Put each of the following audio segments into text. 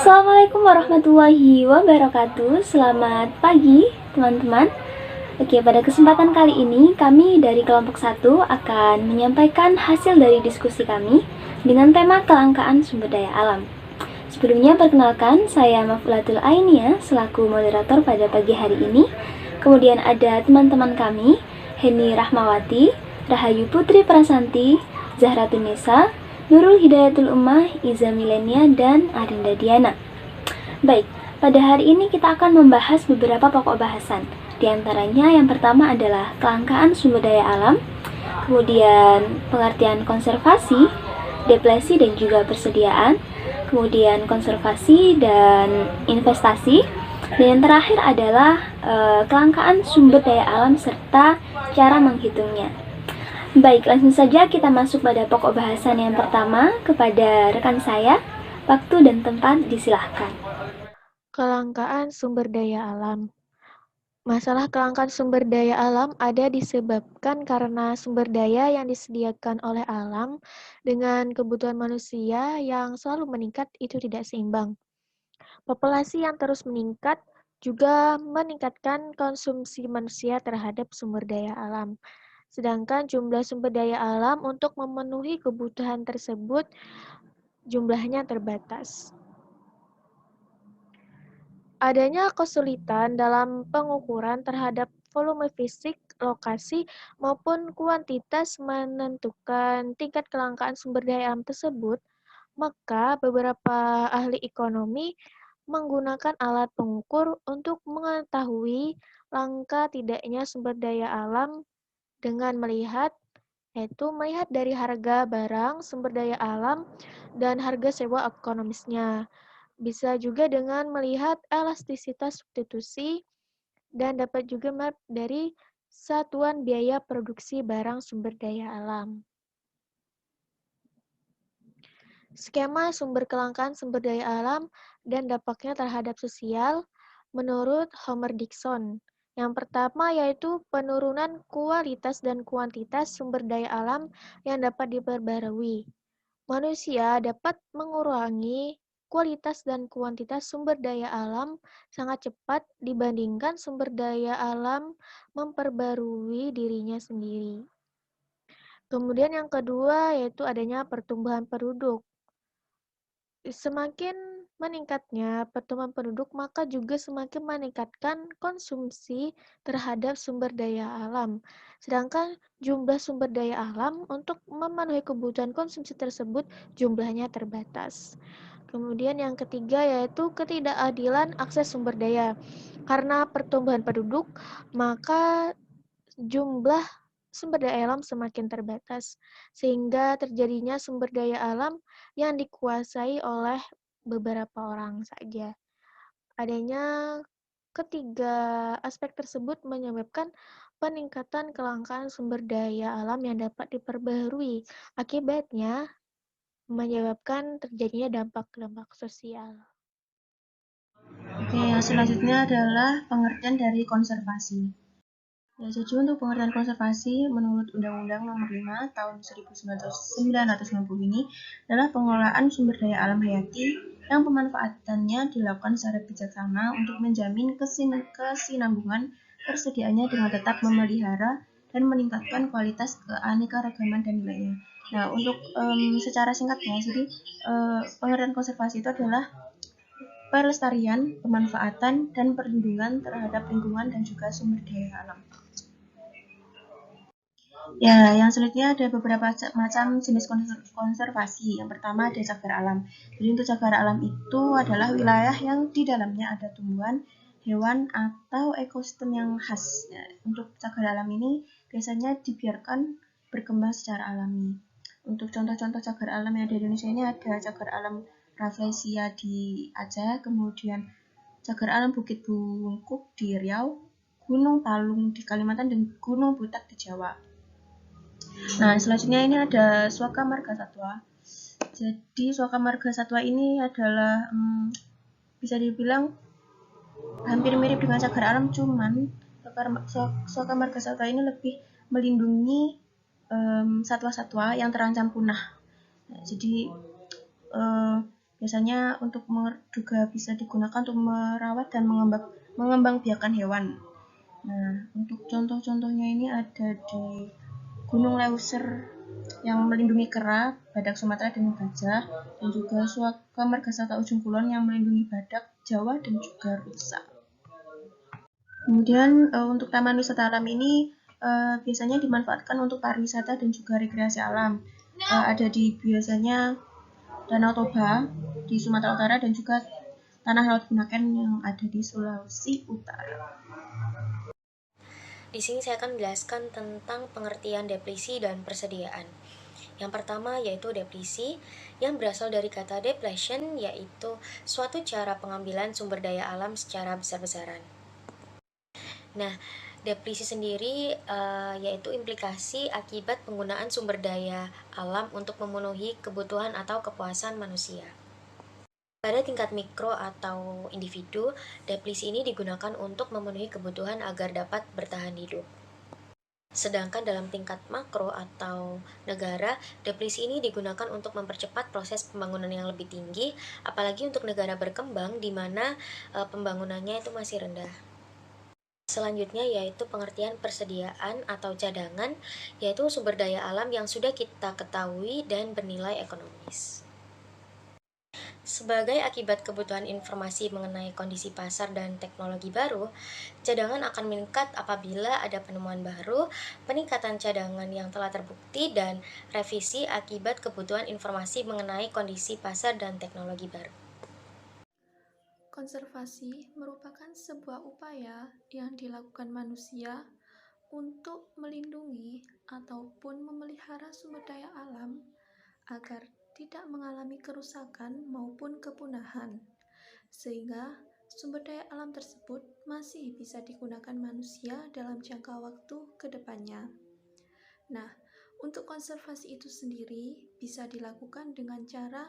Assalamualaikum warahmatullahi wabarakatuh. Selamat pagi, teman-teman. Oke, pada kesempatan kali ini kami dari kelompok 1 akan menyampaikan hasil dari diskusi kami dengan tema kelangkaan sumber daya alam. Sebelumnya perkenalkan, saya Mafulatul Ainia selaku moderator pada pagi hari ini. Kemudian ada teman-teman kami, Heni Rahmawati, Rahayu Putri Prasanti, Zahra Tunisa, Nurul Hidayatul Ummah, Iza Milenia, dan Arinda Diana. Baik, pada hari ini kita akan membahas beberapa pokok bahasan. Di antaranya yang pertama adalah kelangkaan sumber daya alam, kemudian pengertian konservasi, deplesi dan juga persediaan, kemudian konservasi dan investasi, dan yang terakhir adalah kelangkaan sumber daya alam serta cara menghitungnya. Baik, langsung saja kita masuk pada pokok bahasan yang pertama. Kepada rekan saya, waktu dan tempat disilahkan. Kelangkaan sumber daya alam. Masalah kelangkaan sumber daya alam ada disebabkan karena sumber daya yang disediakan oleh alam dengan kebutuhan manusia yang selalu meningkat itu tidak seimbang. Populasi yang terus meningkat juga meningkatkan konsumsi manusia terhadap sumber daya alam. Sedangkan jumlah sumber daya alam untuk memenuhi kebutuhan tersebut jumlahnya terbatas. Adanya kesulitan dalam pengukuran terhadap volume fisik, lokasi, maupun kuantitas menentukan tingkat kelangkaan sumber daya alam tersebut, maka beberapa ahli ekonomi menggunakan alat pengukur untuk mengetahui langka tidaknya sumber daya alam dengan yaitu melihat dari harga barang, sumber daya alam, dan harga sewa ekonomisnya. Bisa juga dengan melihat elastisitas substitusi dan dapat juga map dari satuan biaya produksi barang sumber daya alam. Skema sumber kelangkaan sumber daya alam dan dampaknya terhadap sosial menurut Homer Dixon. Yang pertama yaitu penurunan kualitas dan kuantitas sumber daya alam yang dapat diperbarui. Manusia dapat mengurangi kualitas dan kuantitas sumber daya alam sangat cepat dibandingkan sumber daya alam memperbarui dirinya sendiri. Kemudian yang kedua yaitu adanya pertumbuhan penduduk. Semakin meningkatnya pertumbuhan penduduk, maka juga semakin meningkatkan konsumsi terhadap sumber daya alam. Sedangkan jumlah sumber daya alam untuk memenuhi kebutuhan konsumsi tersebut jumlahnya terbatas. Kemudian yang ketiga yaitu ketidakadilan akses sumber daya. Karena pertumbuhan penduduk, maka jumlah sumber daya alam semakin terbatas, sehingga terjadinya sumber daya alam yang dikuasai oleh beberapa orang saja. Adanya ketiga aspek tersebut menyebabkan peningkatan kelangkaan sumber daya alam yang dapat diperbarui. Akibatnya, menyebabkan terjadinya dampak-dampak sosial. Oke, yang selanjutnya adalah pengertian dari konservasi. Ya, jadi untuk pengertian konservasi menurut Undang-Undang Nomor 5 Tahun 1990 ini adalah pengelolaan sumber daya alam hayati yang pemanfaatannya dilakukan secara bijaksana untuk menjamin kesinambungan persediaannya dengan tetap memelihara dan meningkatkan kualitas keanekaragaman dan nilainya. Nah, untuk secara singkatnya, jadi pengertian konservasi itu adalah pelestarian, pemanfaatan, dan perlindungan terhadap lingkungan dan juga sumber daya alam. Ya, yang selanjutnya ada beberapa macam jenis konservasi. Yang pertama ada cagar alam. Jadi untuk cagar alam itu adalah wilayah yang di dalamnya ada tumbuhan, hewan, atau ekosistem yang khas. Ya, untuk cagar alam ini biasanya dibiarkan berkembang secara alami. Untuk contoh-contoh cagar alam yang ada di Indonesia ini ada cagar alam Rafflesia di Aceh, kemudian cagar alam Bukit Bungkuk di Riau, Gunung Palung di Kalimantan, dan Gunung Butak di Jawa. Nah, selanjutnya ini ada Suaka Marga Satwa. Jadi Suaka Marga Satwa ini adalah bisa dibilang hampir mirip dengan cagar alam, cuman Suaka Marga Satwa ini lebih melindungi satwa-satwa yang terancam punah. Nah, jadi Biasanya juga bisa digunakan untuk merawat dan mengembangbiakan hewan. Nah, untuk contoh-contohnya ini ada di Gunung Leuser yang melindungi kera, badak Sumatera dan gajah, dan juga Suaka Margasatwa Ujung Kulon yang melindungi badak Jawa dan juga rusa. Kemudian untuk Taman Wisata Alam ini biasanya dimanfaatkan untuk pariwisata dan juga rekreasi alam. Ada di biasanya Danau Toba di Sumatera Utara dan juga Tanah Laut Bunaken yang ada di Sulawesi Utara. Di sini saya akan menjelaskan tentang pengertian deplisi dan persediaan. Yang pertama yaitu deplisi, yang berasal dari kata depletion, yaitu suatu cara pengambilan sumber daya alam secara besar-besaran. Nah, deplisi sendiri yaitu implikasi akibat penggunaan sumber daya alam untuk memenuhi kebutuhan atau kepuasan manusia. Pada tingkat mikro atau individu, deplisi ini digunakan untuk memenuhi kebutuhan agar dapat bertahan hidup. Sedangkan dalam tingkat makro atau negara, deplisi ini digunakan untuk mempercepat proses pembangunan yang lebih tinggi, apalagi untuk negara berkembang di mana pembangunannya itu masih rendah. Selanjutnya yaitu pengertian persediaan atau cadangan, yaitu sumber daya alam yang sudah kita ketahui dan bernilai ekonomis. Sebagai akibat kebutuhan informasi mengenai kondisi pasar dan teknologi baru, cadangan akan meningkat apabila ada penemuan baru, peningkatan cadangan yang telah terbukti, dan revisi akibat kebutuhan informasi mengenai kondisi pasar dan teknologi baru. Konservasi merupakan sebuah upaya yang dilakukan manusia untuk melindungi ataupun memelihara sumber daya alam agar tidak mengalami kerusakan maupun kepunahan, sehingga sumber daya alam tersebut masih bisa digunakan manusia dalam jangka waktu ke depannya. Nah, untuk konservasi itu sendiri bisa dilakukan dengan cara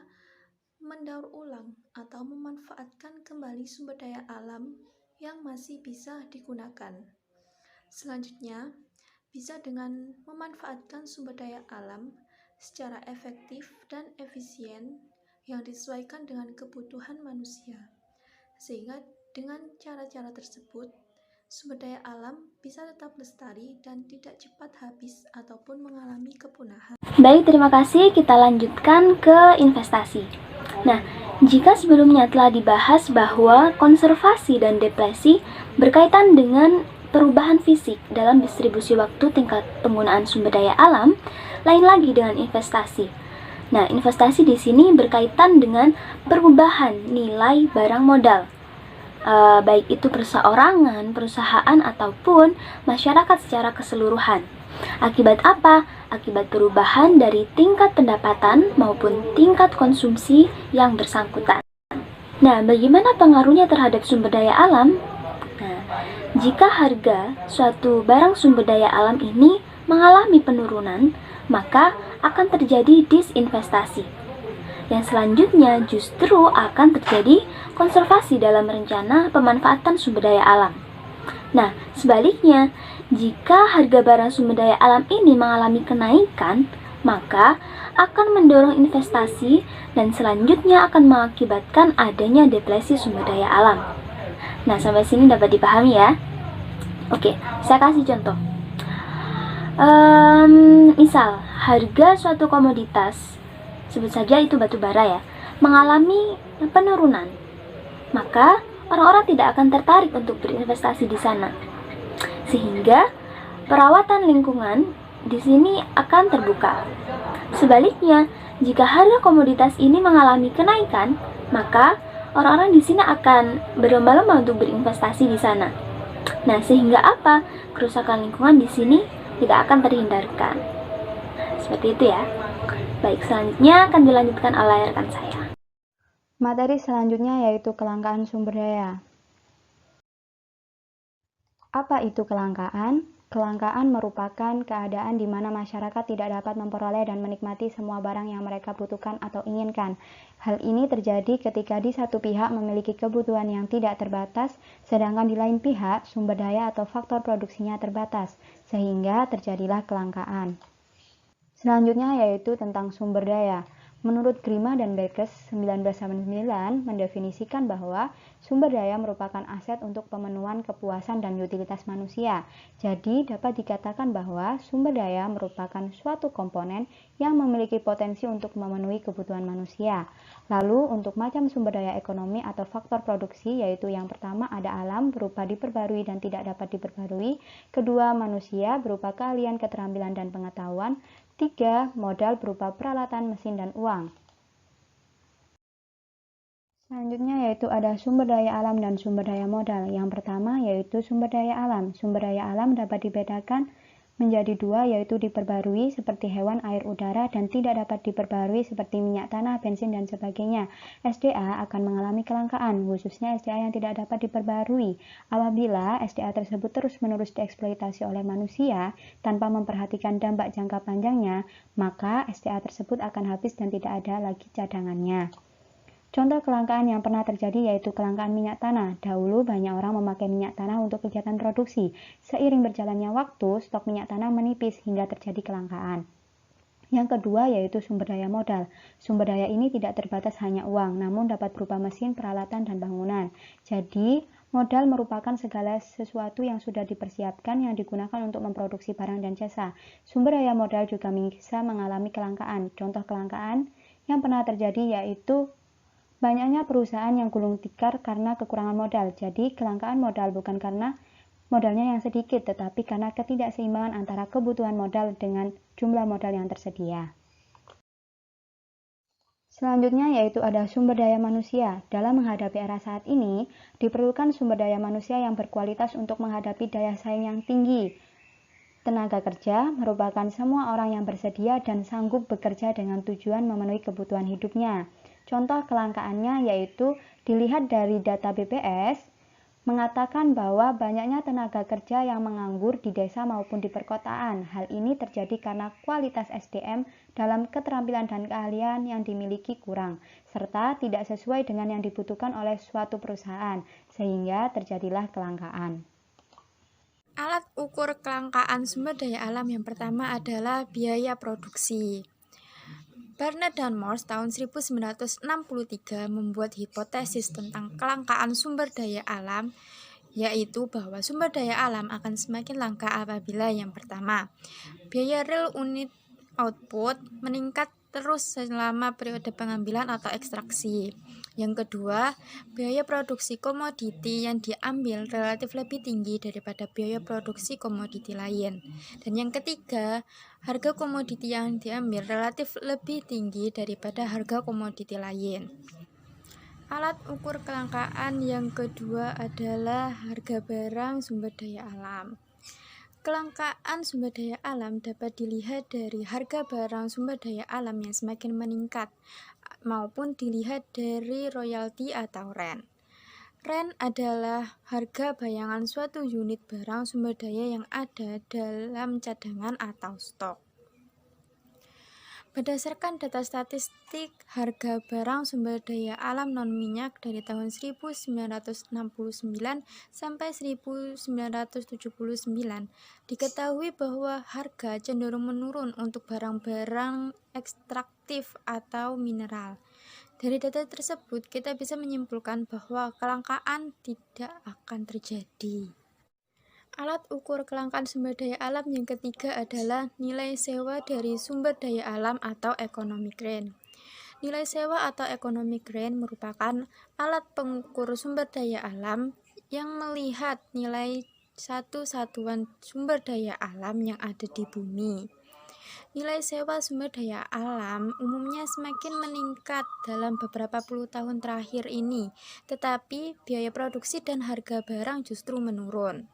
mendaur ulang atau memanfaatkan kembali sumber daya alam yang masih bisa digunakan. Selanjutnya, bisa dengan memanfaatkan sumber daya alam secara efektif dan efisien yang disesuaikan dengan kebutuhan manusia. Sehingga dengan cara-cara tersebut, sumber daya alam bisa tetap lestari dan tidak cepat habis ataupun mengalami kepunahan. Baik, terima kasih. Kita lanjutkan ke investasi. Nah, jika sebelumnya telah dibahas bahwa konservasi dan deplesi berkaitan dengan perubahan fisik dalam distribusi waktu tingkat penggunaan sumber daya alam, lain lagi dengan investasi. Nah, investasi di sini berkaitan dengan perubahan nilai barang modal, baik itu perseorangan, perusahaan, ataupun masyarakat secara keseluruhan. Akibat apa? Akibat perubahan dari tingkat pendapatan maupun tingkat konsumsi yang bersangkutan. Nah, bagaimana pengaruhnya terhadap sumber daya alam? Nah, jika harga suatu barang sumber daya alam ini mengalami penurunan, maka akan terjadi disinvestasi. Yang selanjutnya justru akan terjadi konservasi dalam rencana pemanfaatan sumber daya alam. Nah, sebaliknya, jika harga barang sumber daya alam ini mengalami kenaikan, maka akan mendorong investasi dan selanjutnya akan mengakibatkan adanya depresi sumber daya alam. Nah, sampai sini dapat dipahami ya? Oke, saya kasih contoh. Misal, harga suatu komoditas, sebut saja itu batu bara ya, mengalami penurunan, maka orang-orang tidak akan tertarik untuk berinvestasi di sana. Sehingga perawatan lingkungan di sini akan terbuka. Sebaliknya, jika harga komoditas ini mengalami kenaikan, maka orang-orang di sini akan berlomba-lomba untuk berinvestasi di sana. Nah, sehingga apa? Kerusakan lingkungan di sini tidak akan terhindarkan. Seperti itu ya. Baik, selanjutnya akan dilanjutkan oleh rekan saya. Materi selanjutnya yaitu kelangkaan sumber daya. Apa itu kelangkaan? Kelangkaan merupakan keadaan di mana masyarakat tidak dapat memperoleh dan menikmati semua barang yang mereka butuhkan atau inginkan. Hal ini terjadi ketika di satu pihak memiliki kebutuhan yang tidak terbatas, sedangkan di lain pihak sumber daya atau faktor produksinya terbatas, sehingga terjadilah kelangkaan. Selanjutnya yaitu tentang sumber daya. Menurut Grima dan Berkes 1999 mendefinisikan bahwa sumber daya merupakan aset untuk pemenuhan kepuasan dan utilitas manusia. Jadi dapat dikatakan bahwa sumber daya merupakan suatu komponen yang memiliki potensi untuk memenuhi kebutuhan manusia. Lalu untuk macam sumber daya ekonomi atau faktor produksi, yaitu yang pertama ada alam berupa diperbarui dan tidak dapat diperbarui, kedua manusia berupa keahlian, keterampilan, dan pengetahuan, 3. Modal berupa peralatan, mesin, dan uang. Selanjutnya yaitu ada sumber daya alam dan sumber daya modal. Yang pertama yaitu sumber daya alam. Sumber daya alam dapat dibedakan menjadi dua, yaitu diperbarui seperti hewan, air, udara, dan tidak dapat diperbarui seperti minyak tanah, bensin, dan sebagainya. SDA akan mengalami kelangkaan, khususnya SDA yang tidak dapat diperbarui. Apabila SDA tersebut terus-menerus dieksploitasi oleh manusia tanpa memperhatikan dampak jangka panjangnya, maka SDA tersebut akan habis dan tidak ada lagi cadangannya. Contoh kelangkaan yang pernah terjadi yaitu kelangkaan minyak tanah. Dahulu banyak orang memakai minyak tanah untuk kegiatan produksi. Seiring berjalannya waktu, stok minyak tanah menipis hingga terjadi kelangkaan. Yang kedua yaitu sumber daya modal. Sumber daya ini tidak terbatas hanya uang, namun dapat berupa mesin, peralatan, dan bangunan. Jadi, modal merupakan segala sesuatu yang sudah dipersiapkan yang digunakan untuk memproduksi barang dan jasa. Sumber daya modal juga bisa mengalami kelangkaan. Contoh kelangkaan yang pernah terjadi yaitu banyaknya perusahaan yang gulung tikar karena kekurangan modal. Jadi, kelangkaan modal bukan karena modalnya yang sedikit, tetapi karena ketidakseimbangan antara kebutuhan modal dengan jumlah modal yang tersedia. Selanjutnya yaitu ada sumber daya manusia. Dalam menghadapi era saat ini, diperlukan sumber daya manusia yang berkualitas untuk menghadapi daya saing yang tinggi. Tenaga kerja merupakan semua orang yang bersedia dan sanggup bekerja dengan tujuan memenuhi kebutuhan hidupnya. Contoh kelangkaannya yaitu dilihat dari data BPS, mengatakan bahwa banyaknya tenaga kerja yang menganggur di desa maupun di perkotaan. Hal ini terjadi karena kualitas SDM dalam keterampilan dan keahlian yang dimiliki kurang, serta tidak sesuai dengan yang dibutuhkan oleh suatu perusahaan, sehingga terjadilah kelangkaan. Alat ukur kelangkaan sumber daya alam yang pertama adalah biaya produksi. Barnard dan Morse tahun 1963 membuat hipotesis tentang kelangkaan sumber daya alam, yaitu bahwa sumber daya alam akan semakin langka apabila yang pertama, biaya real unit output meningkat terus selama periode pengambilan atau ekstraksi. Yang kedua, biaya produksi komoditi yang diambil relatif lebih tinggi daripada biaya produksi komoditi lain. Dan yang ketiga, harga komoditi yang diambil relatif lebih tinggi daripada harga komoditi lain. Alat ukur kelangkaan yang kedua adalah harga barang sumber daya alam. Kelangkaan sumber daya alam dapat dilihat dari harga barang sumber daya alam yang semakin meningkat, maupun dilihat dari royalti atau rent. Rent adalah harga bayangan suatu unit barang sumber daya yang ada dalam cadangan atau stok. Berdasarkan data statistik harga barang sumber daya alam non-minyak dari tahun 1969 sampai 1979, diketahui bahwa harga cenderung menurun untuk barang-barang ekstraktif atau mineral. Dari data tersebut, kita bisa menyimpulkan bahwa kelangkaan tidak akan terjadi. Alat ukur kelangkaan sumber daya alam yang ketiga adalah nilai sewa dari sumber daya alam atau economic rent. Nilai sewa atau economic rent merupakan alat pengukur sumber daya alam yang melihat nilai satu satuan sumber daya alam yang ada di bumi. Nilai sewa sumber daya alam umumnya semakin meningkat dalam beberapa puluh tahun terakhir ini, tetapi biaya produksi dan harga barang justru menurun.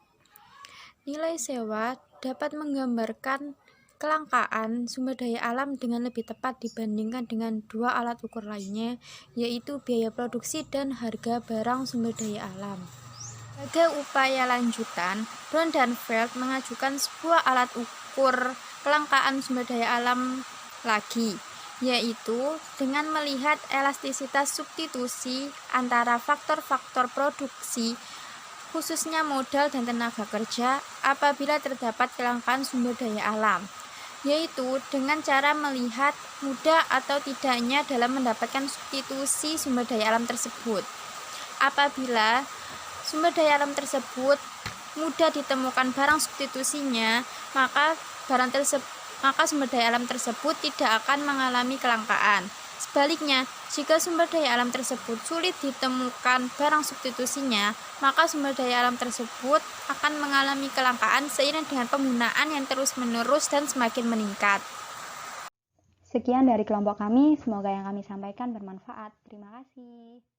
Nilai sewa dapat menggambarkan kelangkaan sumber daya alam dengan lebih tepat dibandingkan dengan dua alat ukur lainnya, yaitu biaya produksi dan harga barang sumber daya alam. Sebagai upaya lanjutan, Brown dan Feld mengajukan sebuah alat ukur kelangkaan sumber daya alam lagi, yaitu dengan melihat elastisitas substitusi antara faktor-faktor produksi, khususnya modal dan tenaga kerja, apabila terdapat kelangkaan sumber daya alam. yaitu dengan cara melihat mudah atau tidaknya dalam mendapatkan substitusi sumber daya alam tersebut. Apabila sumber daya alam tersebut mudah ditemukan barang substitusinya, maka sumber daya alam tersebut tidak akan mengalami kelangkaan. Sebaliknya, jika sumber daya alam tersebut sulit ditemukan barang substitusinya, maka sumber daya alam tersebut akan mengalami kelangkaan seiring dengan penggunaan yang terus-menerus dan semakin meningkat. Sekian dari kelompok kami, semoga yang kami sampaikan bermanfaat. Terima kasih.